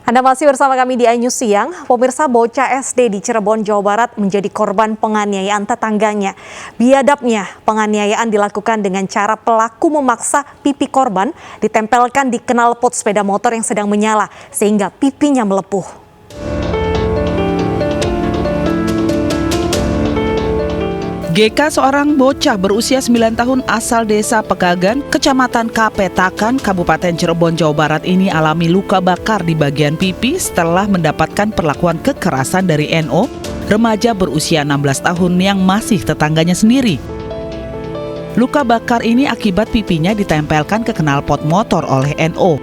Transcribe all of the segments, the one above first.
Anda masih bersama kami di iNews Siang. Pemirsa, bocah SD di Cirebon, Jawa Barat menjadi korban penganiayaan tetangganya. Biadabnya, penganiayaan dilakukan dengan cara pelaku memaksa pipi korban ditempelkan di knalpot sepeda motor yang sedang menyala sehingga pipinya melepuh. GK, seorang bocah berusia 9 tahun asal desa Pegagan, Kecamatan Kapetakan, Kabupaten Cirebon, Jawa Barat ini alami luka bakar di bagian pipi setelah mendapatkan perlakuan kekerasan dari NO, remaja berusia 16 tahun yang masih tetangganya sendiri. Luka bakar ini akibat pipinya ditempelkan ke knalpot motor oleh NO.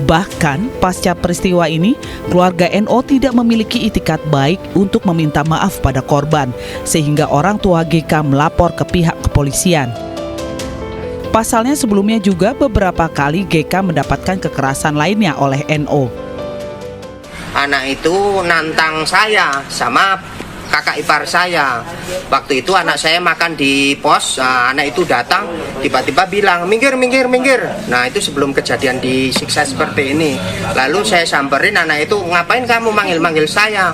Bahkan pasca peristiwa ini, keluarga NO tidak memiliki itikat baik untuk meminta maaf pada korban, sehingga orang tua GK melapor ke pihak kepolisian. Pasalnya sebelumnya juga beberapa kali GK mendapatkan kekerasan lainnya oleh NO. Anak itu nantang saya sama kakak ipar saya. Waktu itu anak saya makan di pos, anak itu datang tiba-tiba bilang minggir. Nah itu sebelum kejadian disiksa seperti ini. Lalu saya samperin anak itu, ngapain kamu manggil saya?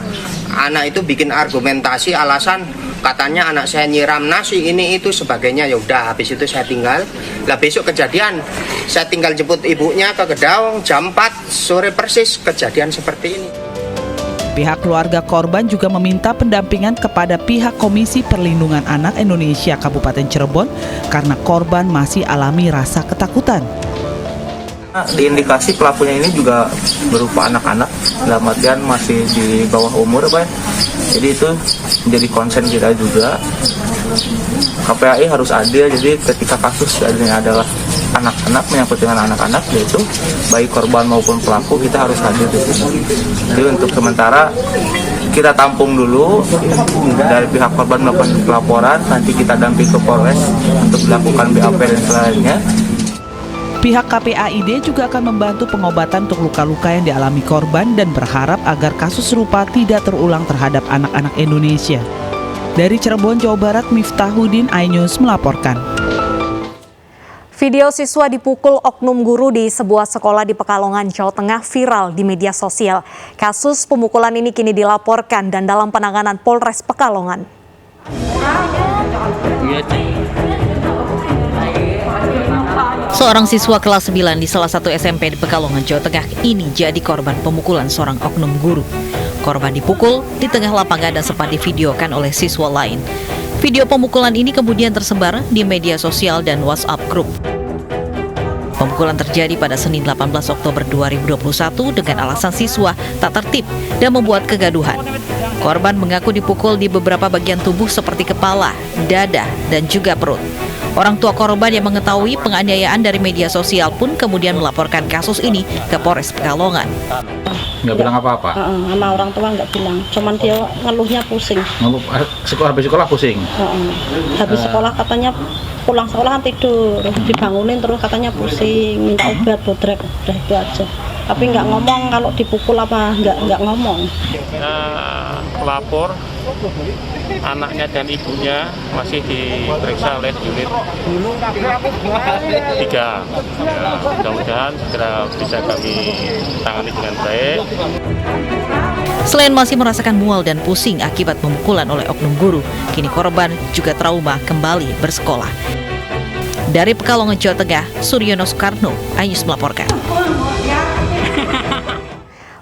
Anak itu bikin argumentasi alasan katanya anak saya nyiram nasi ini itu sebagainya. Ya udah, habis itu saya tinggal. Lah besok kejadian saya tinggal jemput ibunya ke Kedaung jam 4 sore persis kejadian seperti ini. Pihak keluarga korban juga meminta pendampingan kepada pihak Komisi Perlindungan Anak Indonesia Kabupaten Cirebon karena korban masih alami rasa ketakutan. Diindikasi pelakunya ini juga berupa anak-anak, dalam artian masih di bawah umur, Pak. Jadi itu menjadi konsen kita juga. KPAI harus adil, jadi ketika kasus ini adalah anak-anak, menyangkut dengan anak-anak, yaitu baik korban maupun pelaku, kita harus hadir di sini. Jadi untuk sementara kita tampung dulu, dari pihak korban melakukan pelaporan, nanti kita dampingi ke Polres untuk dilakukan BAP dan selainnya. Pihak KPAID juga akan membantu pengobatan untuk luka-luka yang dialami korban dan berharap agar kasus serupa tidak terulang terhadap anak-anak Indonesia. Dari Cirebon, Jawa Barat, Miftahudin, iNews melaporkan. Video siswa dipukul oknum guru di sebuah sekolah di Pekalongan, Jawa Tengah viral di media sosial. Kasus pemukulan ini kini dilaporkan dan dalam penanganan Polres Pekalongan. Seorang siswa kelas 9 di salah satu SMP di Pekalongan, Jawa Tengah ini jadi korban pemukulan seorang oknum guru. Korban dipukul di tengah lapangan dan sempat divideokan oleh siswa lain. Video pemukulan ini kemudian tersebar di media sosial dan WhatsApp grup. Pemukulan terjadi pada Senin 18 Oktober 2021 dengan alasan siswa tak tertib dan membuat kegaduhan. Korban mengaku dipukul di beberapa bagian tubuh seperti kepala, dada, dan juga perut. Orang tua korban yang mengetahui penganiayaan dari media sosial pun kemudian melaporkan kasus ini ke Polres Pekalongan. Nggak bilang apa-apa? Sama orang tua nggak bilang, cuman dia ngeluhnya pusing. Habis sekolah pusing? Habis sekolah katanya pulang sekolah kan tidur, dibangunin terus katanya pusing, minta obat bodrek, udah itu aja. Tapi nggak ngomong kalau dipukul apa, nggak ngomong. Pelapor, anaknya dan ibunya masih diperiksa oleh unit 3. Mudah-mudahan segera bisa kami tangani dengan baik. Selain masih merasakan mual dan pusing akibat pemukulan oleh oknum guru, kini korban juga trauma kembali bersekolah. Dari Pekalongan, Jawa Tengah, Suryono Soekarno, iNews melaporkan.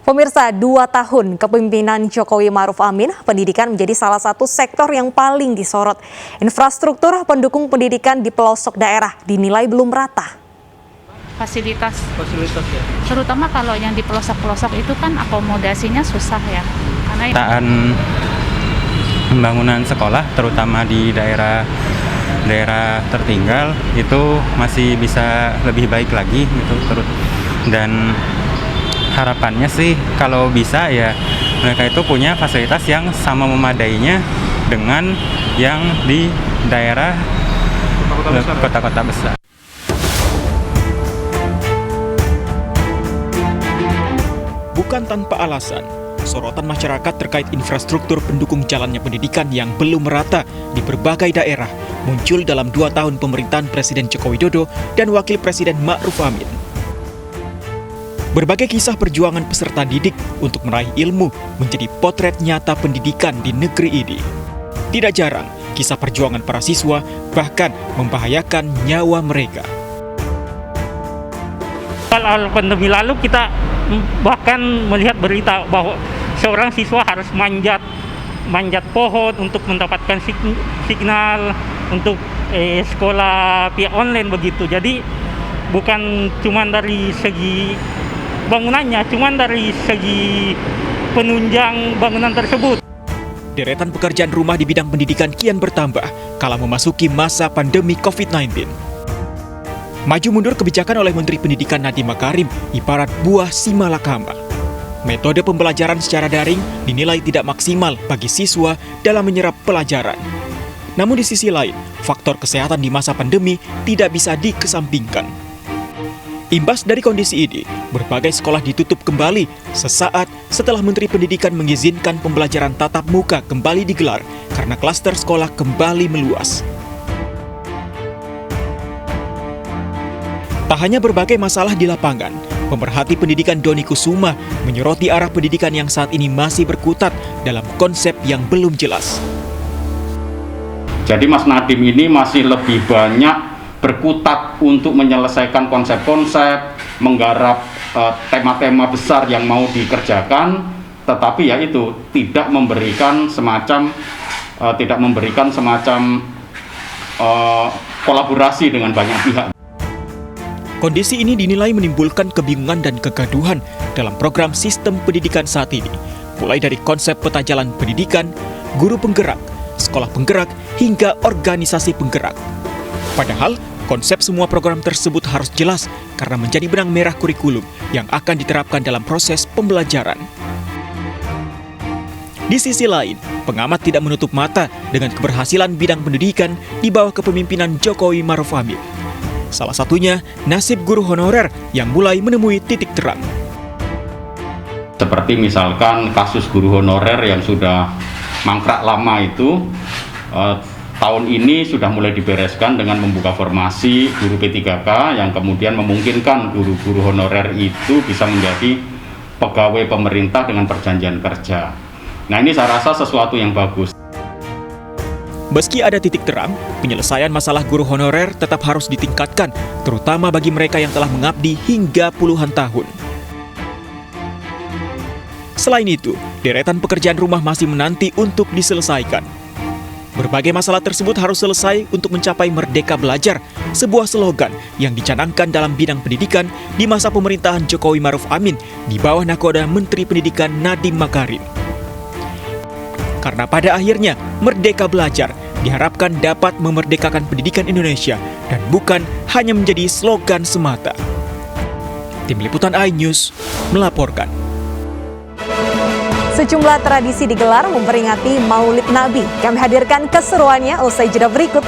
Pemirsa, 2 tahun kepemimpinan Jokowi Ma'ruf Amin, pendidikan menjadi salah satu sektor yang paling disorot. Infrastruktur pendukung pendidikan di pelosok daerah dinilai belum rata. Fasilitas ya. Terutama kalau yang di pelosok-pelosok itu kan akomodasinya susah ya. Karena pembangunan sekolah terutama di daerah tertinggal itu masih bisa lebih baik lagi gitu, dan harapannya sih kalau bisa ya mereka itu punya fasilitas yang sama memadainya dengan yang di daerah kota-kota besar. Bukan tanpa alasan, sorotan masyarakat terkait infrastruktur pendukung jalannya pendidikan yang belum merata di berbagai daerah muncul dalam 2 tahun pemerintahan Presiden Joko Widodo dan Wakil Presiden Ma'ruf Amin. Berbagai kisah perjuangan peserta didik untuk meraih ilmu menjadi potret nyata pendidikan di negeri ini. Tidak jarang, kisah perjuangan para siswa bahkan membahayakan nyawa mereka. Awal pandemi lalu kita bahkan melihat berita bahwa seorang siswa harus manjat pohon untuk mendapatkan signal untuk sekolah via online begitu. Jadi bukan cuma dari segi bangunannya, cuma dari segi penunjang bangunan tersebut. Deretan pekerjaan rumah di bidang pendidikan kian bertambah kala memasuki masa pandemi COVID-19. Maju mundur kebijakan oleh Menteri Pendidikan Nadiem Makarim ibarat buah si malakama. Metode pembelajaran secara daring dinilai tidak maksimal bagi siswa dalam menyerap pelajaran. Namun di sisi lain, faktor kesehatan di masa pandemi tidak bisa dikesampingkan. Imbas dari kondisi ini, berbagai sekolah ditutup kembali sesaat setelah Menteri Pendidikan mengizinkan pembelajaran tatap muka kembali digelar karena klaster sekolah kembali meluas. Tak hanya berbagai masalah di lapangan, pemerhati pendidikan Doni Kusuma menyoroti arah pendidikan yang saat ini masih berkutat dalam konsep yang belum jelas. Jadi Mas Nadiem ini masih lebih banyak berkutat untuk menyelesaikan konsep-konsep, menggarap tema-tema besar yang mau dikerjakan, tetapi ya itu tidak memberikan semacam kolaborasi dengan banyak pihak. Kondisi ini dinilai menimbulkan kebingungan dan kegaduhan dalam program sistem pendidikan saat ini, mulai dari konsep peta jalan pendidikan, guru penggerak, sekolah penggerak, hingga organisasi penggerak. Padahal, konsep semua program tersebut harus jelas karena menjadi benang merah kurikulum yang akan diterapkan dalam proses pembelajaran. Di sisi lain, pengamat tidak menutup mata dengan keberhasilan bidang pendidikan di bawah kepemimpinan Jokowi Maruf Amin. Salah satunya, nasib guru honorer yang mulai menemui titik terang. Seperti misalkan kasus guru honorer yang sudah mangkrak lama itu, tahun ini sudah mulai dibereskan dengan membuka formasi guru P3K yang kemudian memungkinkan guru-guru honorer itu bisa menjadi pegawai pemerintah dengan perjanjian kerja. Nah, ini saya rasa sesuatu yang bagus. Meski ada titik terang, penyelesaian masalah guru honorer tetap harus ditingkatkan, terutama bagi mereka yang telah mengabdi hingga puluhan tahun. Selain itu, deretan pekerjaan rumah masih menanti untuk diselesaikan. Berbagai masalah tersebut harus selesai untuk mencapai Merdeka Belajar, sebuah slogan yang dicanangkan dalam bidang pendidikan di masa pemerintahan Jokowi Maruf Amin di bawah nakoda Menteri Pendidikan Nadiem Makarim. Karena pada akhirnya, Merdeka Belajar diharapkan dapat memerdekakan pendidikan Indonesia dan bukan hanya menjadi slogan semata. Tim Liputan iNews melaporkan. Sejumlah tradisi digelar memperingati Maulid Nabi. Kami hadirkan keseruannya usai jeda berikut.